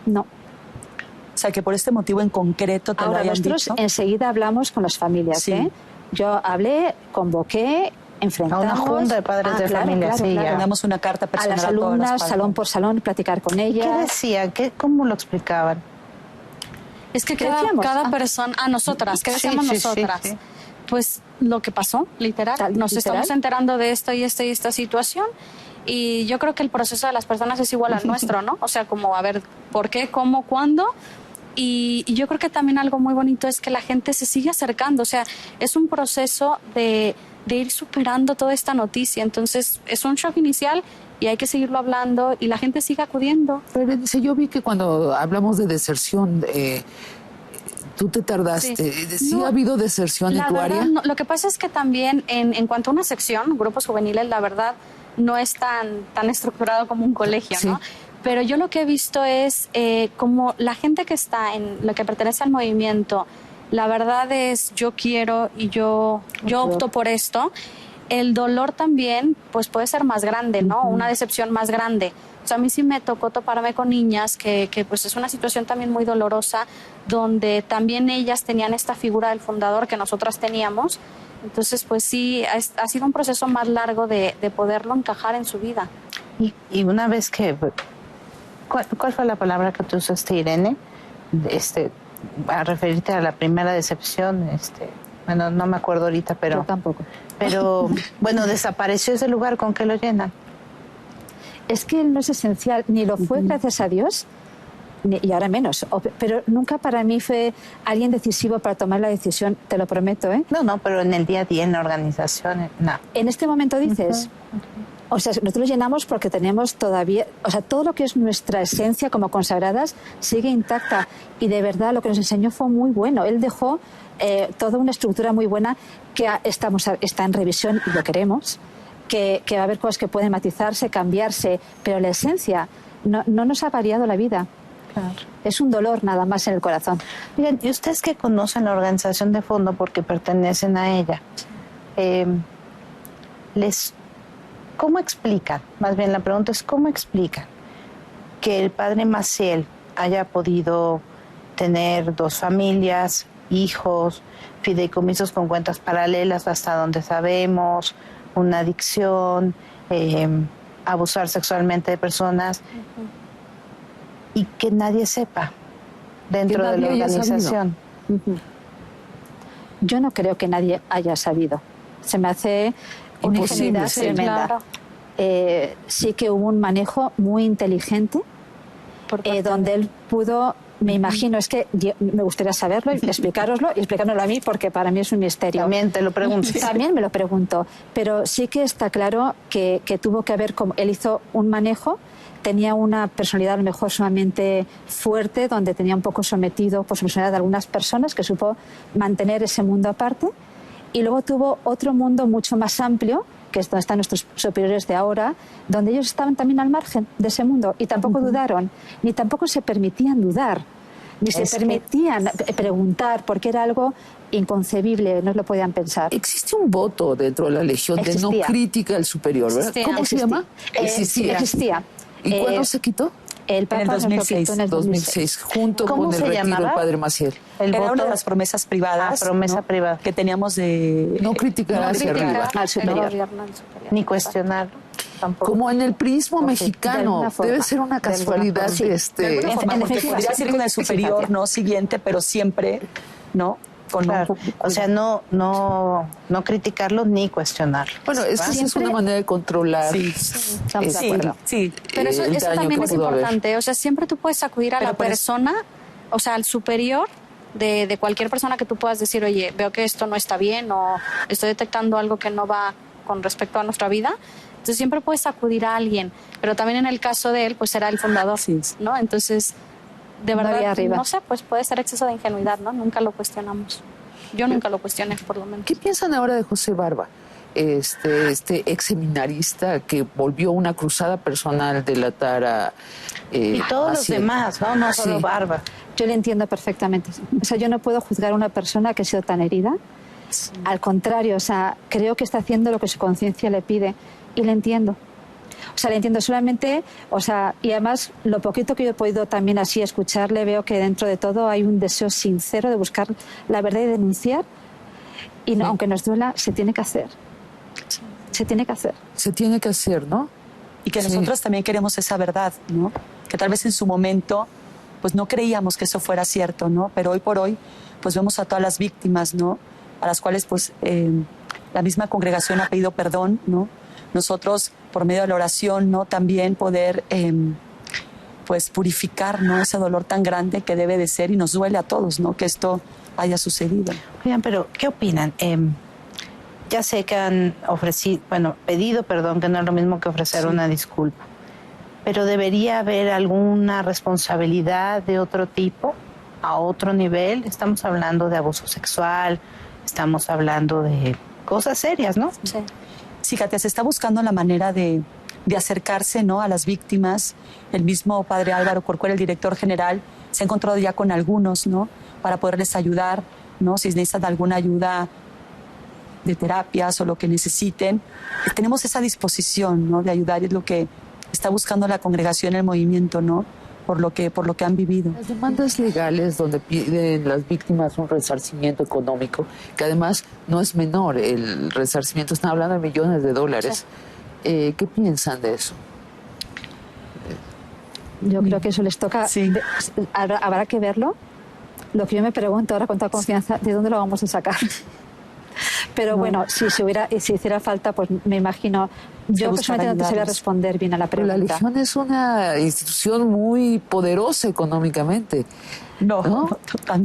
no. O sea, que por este motivo en concreto te lo Ahora hayan nosotros dicho. enseguida hablamos con las familias. Sí. ¿eh? Yo hablé, convoqué, enfrentamos... A una junta de padres de familia, sí, ya. Mandamos una carta A personal las a todas las alumnas, partes. salón por salón, platicar con ¿Qué ellas. decían? ¿Cómo lo explicaban? Es que ¿Qué cada decíamos? persona, a nosotras, ¿qué Sí, decíamos sí, sí, nosotras? sí. Pues lo que pasó, literal. Nos Literal. estamos enterando de esto y esta situación. Y yo creo que el proceso de las personas es igual al nuestro, ¿no? O sea, como a ver, ¿por qué, cómo, cuándo? Y yo creo que también algo muy bonito es que la gente se sigue acercando. O sea, es un proceso de ir superando toda esta noticia. Entonces, es un shock inicial y hay que seguirlo hablando y la gente sigue acudiendo. Berenice, yo vi que cuando hablamos de deserción, tú te tardaste. ¿Sí No, ha habido deserción en la tu verdad, área? no. Lo que pasa es que también en cuanto a una sección, grupos juveniles, la verdad no es tan estructurado como un colegio, Sí. ¿no? Pero yo lo que he visto es como la gente que está en lo que pertenece al movimiento, la verdad es yo quiero y yo opto por esto. El dolor también pues puede ser más grande, ¿no? Una decepción más grande. O sea, a mí sí me tocó toparme con niñas que pues es una situación también muy dolorosa, donde también ellas tenían esta figura del fundador que nosotras teníamos. Entonces, pues sí, ha sido un proceso más largo de poderlo encajar en su vida. Y una vez que... ¿Cuál fue la palabra que tú usaste, Irene? A referirte a la primera decepción, bueno, no me acuerdo ahorita, Yo pero... tampoco. Pero, bueno, desapareció ese lugar, ¿con qué lo llenan? Es que no es esencial, ni lo fue, gracias a Dios, y ahora menos. Pero nunca para mí fue alguien decisivo para tomar la decisión, te lo prometo, ¿eh? No, pero en el día a día, en la organización, no. En este momento dices... O sea, nosotros lo llenamos porque tenemos todavía... O sea, todo lo que es nuestra esencia como consagradas sigue intacta. Y de verdad lo que nos enseñó fue muy bueno. Él dejó toda una estructura muy buena que está en revisión y lo queremos. Que va a haber cosas que pueden matizarse, cambiarse. Pero la esencia no nos ha variado la vida. Claro. Es un dolor nada más en el corazón. Miren, y ustedes que conocen la organización de fondo porque pertenecen a ella, ¿cómo explican? Más bien la pregunta es, ¿cómo explican que el padre Maciel haya podido tener 2 familias, hijos, fideicomisos con cuentas paralelas hasta donde sabemos, una adicción, abusar sexualmente de personas, y que nadie sepa dentro de la organización? Yo no creo que nadie haya sabido. Se me hace una ingenuidad tremenda. Claro. Sí que hubo un manejo muy inteligente donde él pudo, me imagino, es que me gustaría saberlo y explicároslo y explicárnoslo a mí, porque para mí es un misterio. También te lo pregunto. También me lo pregunto, pero sí que está claro que tuvo que haber, como él hizo un manejo, tenía una personalidad a lo mejor sumamente fuerte, donde tenía un poco sometido por su personalidad a algunas personas, que supo mantener ese mundo aparte, y luego tuvo otro mundo mucho más amplio, que es donde están nuestros superiores de ahora, donde ellos estaban también al margen de ese mundo y tampoco dudaron, ni tampoco se permitían dudar, ni se permitían preguntar, porque era algo inconcebible, no lo podían pensar. Existe un voto dentro de la Legión de no crítica al superior, ¿verdad? ¿Cómo se llama? Existía. ¿Y cuándo se quitó? El Papa en el 2006. En el 2006, junto con el retiro del padre Maciel. Era una de las promesas privadas, promesa privada, que teníamos de no criticar hacia arriba, al superior, ni cuestionar tampoco. como en el prismo mexicano. Debe ser una casualidad. de alguna forma, porque podría ser con el superior, no siguiente, pero siempre, ¿no? Claro. O sea, no criticarlo ni cuestionarlo. Bueno, esa es una manera de controlar. Sí. Pero eso también es importante. O sea, siempre tú puedes acudir a la persona, o sea, al superior de cualquier persona que tú puedas decir, oye, veo que esto no está bien o estoy detectando algo que no va con respecto a nuestra vida. Entonces siempre puedes acudir a alguien. Pero también en el caso de él, pues era el fundador, ¿no? Entonces, de verdad, no sé, pues puede ser exceso de ingenuidad, ¿no? Nunca lo cuestionamos. Yo nunca lo cuestioné, por lo menos. ¿Qué piensan ahora de José Barba? Este ex seminarista que volvió una cruzada personal delatar a y todos los demás, no solo Barba. Yo le entiendo perfectamente. O sea, yo no puedo juzgar a una persona que ha sido tan herida. Al contrario, o sea, creo que está haciendo lo que su conciencia le pide y le entiendo. O sea, le entiendo solamente, o sea, y además lo poquito que yo he podido también así escucharle, veo que dentro de todo hay un deseo sincero de buscar la verdad y denunciar, y no, aunque nos duela, se tiene que hacer. Se tiene que hacer. Se tiene que hacer, ¿no? Y que nosotros también queremos esa verdad, ¿no? Que tal vez en su momento, pues no creíamos que eso fuera cierto, ¿no? Pero hoy por hoy, pues vemos a todas las víctimas, ¿no? A las cuales, pues, la misma congregación ha pedido perdón, ¿no? Nosotros, por medio de la oración, ¿no? También poder, pues, purificar, ¿no? Ese dolor tan grande que debe de ser, y nos duele a todos, ¿no? Que esto haya sucedido. Oigan, pero ¿qué opinan? Ya sé que han pedido perdón, que no es lo mismo que ofrecer una disculpa, pero ¿debería haber alguna responsabilidad de otro tipo, a otro nivel? Estamos hablando de abuso sexual, estamos hablando de cosas serias, ¿no? Sí. Sí, Katia, se está buscando la manera de acercarse, ¿no? A las víctimas. El mismo padre Álvaro Corcuera, el director general, se ha encontrado ya con algunos, ¿no? Para poderles ayudar, ¿no? Si necesitan alguna ayuda de terapias o lo que necesiten. Tenemos esa disposición, ¿no? De ayudar, es lo que está buscando la congregación, el movimiento, ¿no? Por lo que han vivido. Las demandas legales donde piden las víctimas un resarcimiento económico, que además no es menor el resarcimiento, están hablando de millones de dólares. Sí. ¿Qué piensan de eso? Yo creo que eso les toca. Sí. Habrá que verlo. Lo que yo me pregunto ahora con toda confianza, ¿de dónde lo vamos a sacar? Pero bueno, si hiciera falta, pues me imagino. Yo personalmente no te sabía responder bien a la pregunta. Pero la Legión es una institución muy poderosa económicamente. No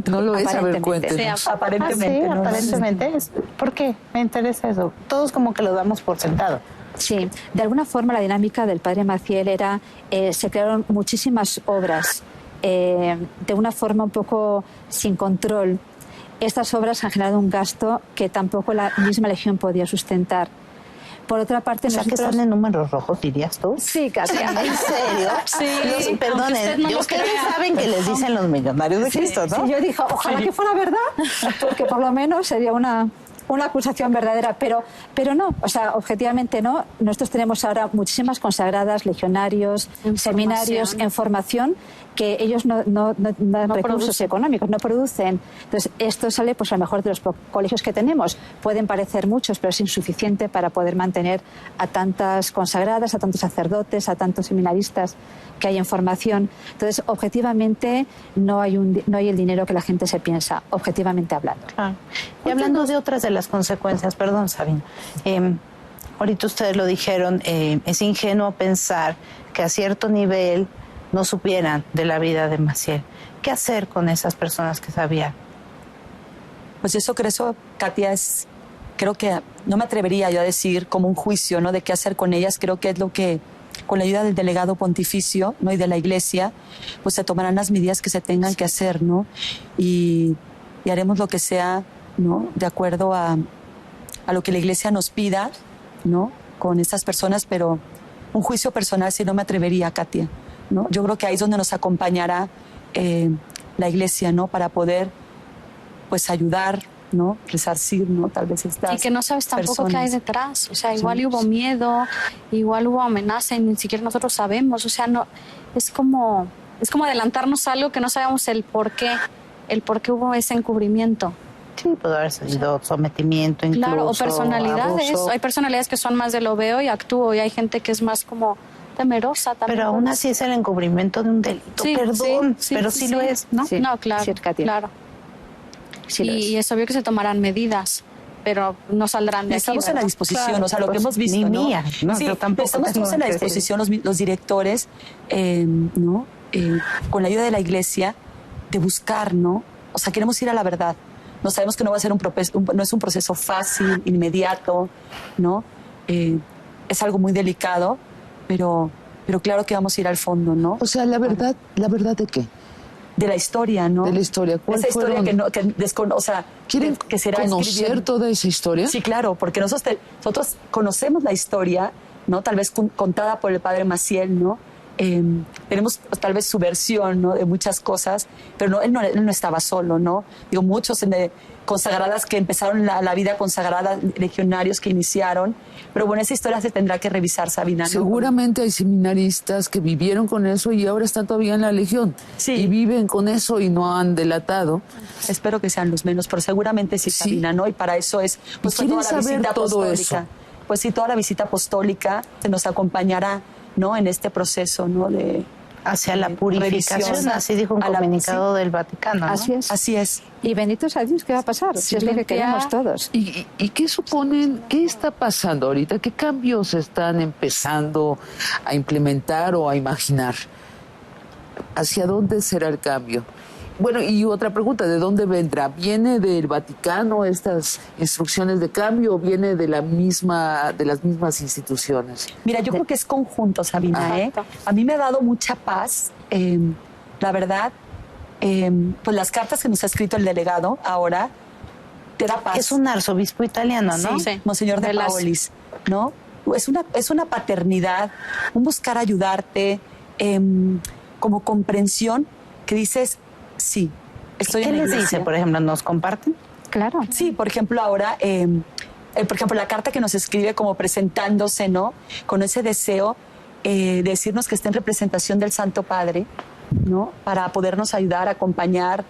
lo es. A ver, cuéntenos. Sí, aparentemente. Aparentemente. ¿Por qué? Me interesa eso. Todos como que lo damos por sentado. Sí, de alguna forma la dinámica del padre Maciel era, se crearon muchísimas obras de una forma un poco sin control. Estas obras han generado un gasto que tampoco la misma Legión podía sustentar. Por otra parte, nosotros... que están en números rojos, dirías tú. Sí, casi. ¿En serio? Sí. Perdonen, ustedes saben que les dicen los millonarios de Cristo, ¿no? Sí, yo dije, ojalá que fuera verdad, porque por lo menos sería una una acusación verdadera, pero no, o sea, objetivamente no. Nosotros tenemos ahora muchísimas consagradas, legionarios, seminarios en formación, que ellos no recursos producen. económicos, no producen. Entonces, esto sale pues a lo mejor de los colegios que tenemos. Pueden parecer muchos, pero es insuficiente para poder mantener a tantas consagradas, a tantos sacerdotes, a tantos seminaristas que hay en formación. Entonces, objetivamente, no hay el dinero que la gente se piensa, objetivamente hablando. Claro. Y hablando de otras de las consecuencias, perdón, Sabina, ahorita ustedes lo dijeron, es ingenuo pensar que a cierto nivel no supieran de la vida de Maciel. ¿Qué hacer con esas personas que sabían? Pues eso, Katia, creo que no me atrevería yo a decir como un juicio, ¿no?, de qué hacer con ellas. Creo que es lo que, con la ayuda del delegado pontificio, ¿no?, y de la Iglesia, pues se tomarán las medidas que se tengan que hacer, ¿no? Y haremos lo que sea, ¿no?, de acuerdo a lo que la Iglesia nos pida, ¿no?, con estas personas, pero un juicio personal sí no me atrevería, Katia, ¿no? Yo creo que ahí es donde nos acompañará la Iglesia, ¿no?, para poder, pues, ayudar, ¿no?, resarcir, ¿no?, tal vez estas. Y que no sabes tampoco qué hay detrás. O sea, igual hubo miedo, igual hubo amenaza y ni siquiera nosotros sabemos. O sea, no, es como adelantarnos a algo que no sabemos el por qué hubo ese encubrimiento. Sí, puede haber sido sometimiento, incluso. Claro, o personalidades. Abuso. Hay personalidades que son más de lo veo y actúo, y hay gente que es más como temerosa también. Pero aún así es el encubrimiento de un delito. Sí, Perdón, sí, pero sí, sí lo es, ¿no? Sí. No, claro, Sí, Katia. claro. Sí lo Y es. es obvio que se tomarán medidas, pero no saldrán de aquí. Estamos en la ¿verdad? disposición, Claro, o sea, lo que pues, hemos visto, ni ¿no? mía, ¿no? Sí, Yo tampoco estamos tengo todos en la que disposición, los directores, ¿no? Con la ayuda de la Iglesia, de buscar, ¿no? O sea, queremos ir a la verdad. No sabemos que no va a ser no es un proceso fácil, inmediato, ¿no? Es algo muy delicado, pero claro que vamos a ir al fondo, ¿no? O sea, ¿la verdad de qué? De la historia, ¿no? De la historia. ¿Cuál Esa historia fueron? o sea, ¿Quieren que será conocer escribiendo. toda esa historia? Sí, claro, porque nosotros conocemos la historia, ¿no? Tal vez contada por el padre Maciel, ¿no? Tenemos tal vez su versión, ¿no?, de muchas cosas, pero él no estaba solo, ¿no? Digo, muchos consagradas que empezaron la vida consagrada, legionarios que iniciaron, pero bueno, esa historia se tendrá que revisar, Sabina, ¿no? Seguramente hay seminaristas que vivieron con eso y ahora están todavía en la Legión. Sí. Y viven con eso y no han delatado. Espero que sean los menos, pero seguramente sí, Sí. Sabina, ¿no? Y para eso es, pues, fue ¿Quieren toda la saber visita todo apostólica. eso? Pues sí, toda la visita apostólica se nos acompañará, ¿no?, en este proceso, ¿no?, de Hacia la purificación, revisión, así dijo un a la- comunicado del Vaticano, ¿no? Así es. Así es. Y benditos a Dios, ¿qué va a pasar? Si es lo que limpia. queremos todos. ¿Y qué suponen? ¿Qué está pasando ahorita? ¿Qué cambios están empezando a implementar o a imaginar? ¿Hacia dónde será el cambio? Bueno, y otra pregunta, ¿de dónde vendrá? ¿Viene del Vaticano estas instrucciones de cambio o viene de las mismas instituciones? Mira, yo creo que es conjunto, Sabina, ¿eh? A mí me ha dado mucha paz, la verdad, pues las cartas que nos ha escrito el delegado ahora, te da paz. Es un arzobispo italiano, ¿no? Sí, Monseñor de Velasco. Paolis, ¿no? Es una paternidad, un buscar ayudarte, como comprensión, que dices, sí, estoy ¿Qué en la les dice, iglesia. por ejemplo? ¿Nos comparten? Claro. Sí, por ejemplo, ahora, por ejemplo, la carta que nos escribe como presentándose, ¿no?, con ese deseo de decirnos que está en representación del Santo Padre, ¿no?, para podernos ayudar, acompañar,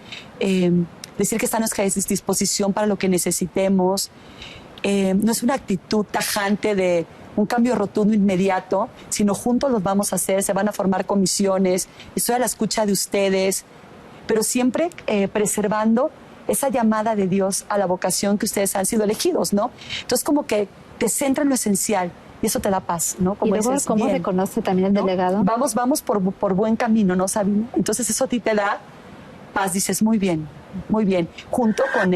decir que está a nuestra disposición para lo que necesitemos. No es una actitud tajante de un cambio rotundo inmediato, sino juntos los vamos a hacer, se van a formar comisiones, estoy a la escucha de ustedes, pero siempre preservando esa llamada de Dios a la vocación que ustedes han sido elegidos, ¿no? Entonces, como que te centra en lo esencial y eso te da paz, ¿no? Y luego, dices, ¿cómo bien, reconoce también el ¿no? delegado? Vamos por buen camino, ¿no, Sabina? Entonces, eso a ti te da paz, dices, muy bien, junto con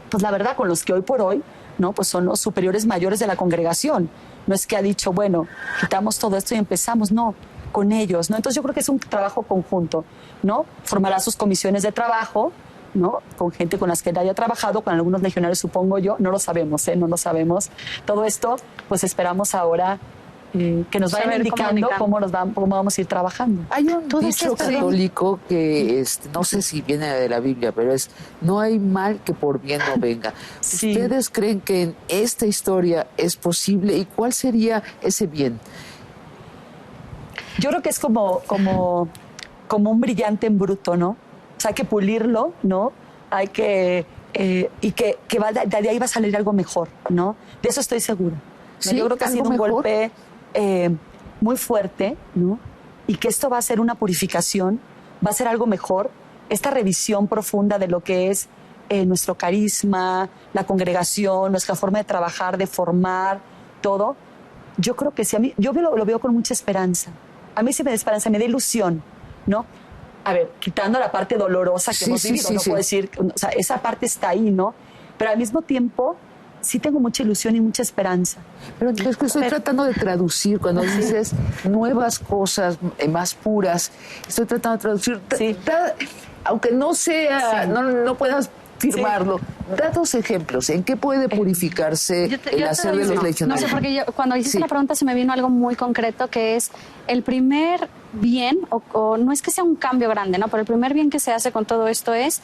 pues la verdad, con los que hoy por hoy, ¿no?, pues son los superiores mayores de la congregación. No es que ha dicho, bueno, quitamos todo esto y empezamos, no, con ellos, ¿no? Entonces yo creo que es un trabajo conjunto, ¿no? Formará sus comisiones de trabajo, ¿no?, con gente con las que él haya trabajado, con algunos legionarios, supongo yo, no lo sabemos, no lo sabemos. Todo esto, pues esperamos ahora que nos vayan indicando cómo vamos a ir trabajando. Hay un dicho católico que no sé si viene de la Biblia, pero es: no hay mal que por bien no venga. Sí. ¿Ustedes creen que en esta historia es posible? ¿Y cuál sería ese bien? Yo creo que es como un brillante en bruto, ¿no? O sea, hay que pulirlo, ¿no? Hay que... y que de ahí va a salir algo mejor, ¿no? De eso estoy segura. ¿Sí? Yo creo que ha sido un golpe muy fuerte, ¿no? Y que esto va a ser una purificación, va a ser algo mejor. Esta revisión profunda de lo que es nuestro carisma, la congregación, nuestra forma de trabajar, de formar, todo. Yo creo que sí, yo lo veo con mucha esperanza. A mí sí me da esperanza, me da ilusión, ¿no? A ver, quitando la parte dolorosa que hemos vivido, no puedo decir, o sea, esa parte está ahí, ¿no? Pero al mismo tiempo sí tengo mucha ilusión y mucha esperanza. Pero es que estoy tratando de traducir cuando dices nuevas cosas, más puras. Estoy tratando de traducir, aunque no sea, no puedas firmarlo. Da dos ejemplos. ¿En qué puede purificarse el hacer de los legionarios? No sé, porque cuando hiciste la pregunta se me vino algo muy concreto, que es el primer bien, o no es que sea un cambio grande, ¿no? Pero el primer bien que se hace con todo esto es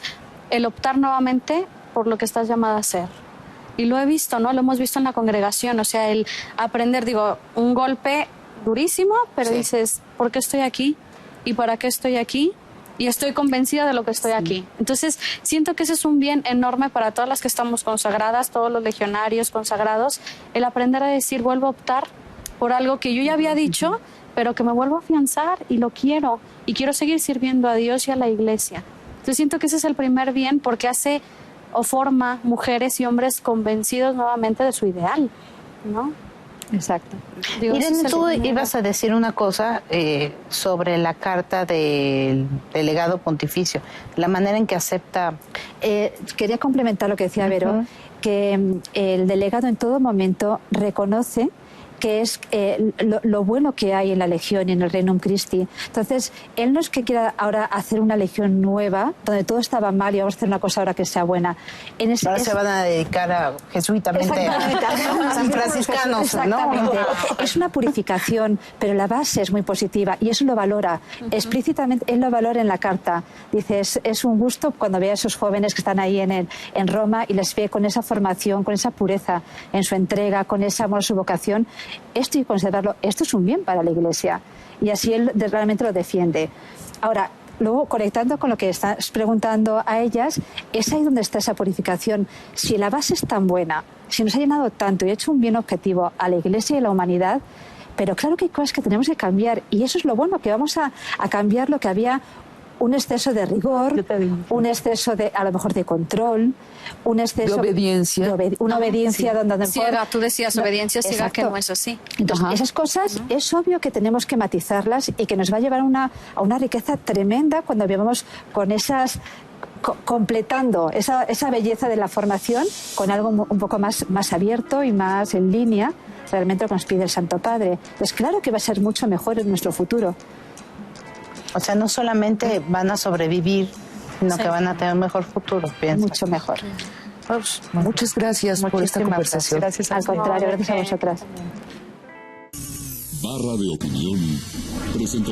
el optar nuevamente por lo que estás llamada a hacer. Y lo he visto, ¿no? Lo hemos visto en la congregación, o sea, el aprender, un golpe durísimo, pero dices, ¿por qué estoy aquí? ¿Y para qué estoy aquí? Y estoy convencida de lo que estoy aquí. Entonces, siento que ese es un bien enorme para todas las que estamos consagradas, todos los legionarios consagrados, el aprender a decir, vuelvo a optar por algo que yo ya había dicho, pero que me vuelvo a afianzar y lo quiero. Y quiero seguir sirviendo a Dios y a la iglesia. Entonces, siento que ese es el primer bien porque hace o forma mujeres y hombres convencidos nuevamente de su ideal, ¿no? Exacto. Irene, tú ibas a decir una cosa sobre la carta del delegado pontificio, la manera en que acepta... Quería complementar lo que decía Vero, que el delegado en todo momento reconoce que es lo bueno que hay en la Legión y en el Regnum Christi. Entonces, él no es que quiera ahora hacer una Legión nueva, donde todo estaba mal y vamos a hacer una cosa ahora que sea buena. Ahora se van a dedicar jesuitamente a san franciscanos, exactamente. ¿no? Es una purificación, pero la base es muy positiva y eso lo valora. Explícitamente, él lo valora en la carta. Dice, es un gusto cuando ve a esos jóvenes que están ahí en Roma y les ve con esa formación, con esa pureza en su entrega, con ese amor a su vocación. Esto y conservarlo, esto es un bien para la Iglesia. Y así él realmente lo defiende. Ahora, luego, conectando con lo que estás preguntando a ellas, es ahí donde está esa purificación. Si la base es tan buena, si nos ha llenado tanto y ha hecho un bien objetivo a la Iglesia y a la humanidad, pero claro que hay cosas que tenemos que cambiar. Y eso es lo bueno, que vamos a cambiar lo que había... Un exceso de rigor, un exceso a lo mejor de control, un exceso de obediencia, una obediencia donde ciega, tú decías obediencia ciega, que no es así. Entonces, esas cosas es obvio que tenemos que matizarlas y que nos va a llevar a una riqueza tremenda cuando vivamos con esas completando esa belleza de la formación con algo un poco más abierto y más en línea realmente lo que nos pide el Santo Padre. Pues claro que va a ser mucho mejor en nuestro futuro. O sea, no solamente van a sobrevivir, sino que van a tener un mejor futuro, pienso. Mucho mejor. Pues, muchas gracias por esta conversación. Gracias Al contrario, gracias a vosotras. Barra de Opinión presentó.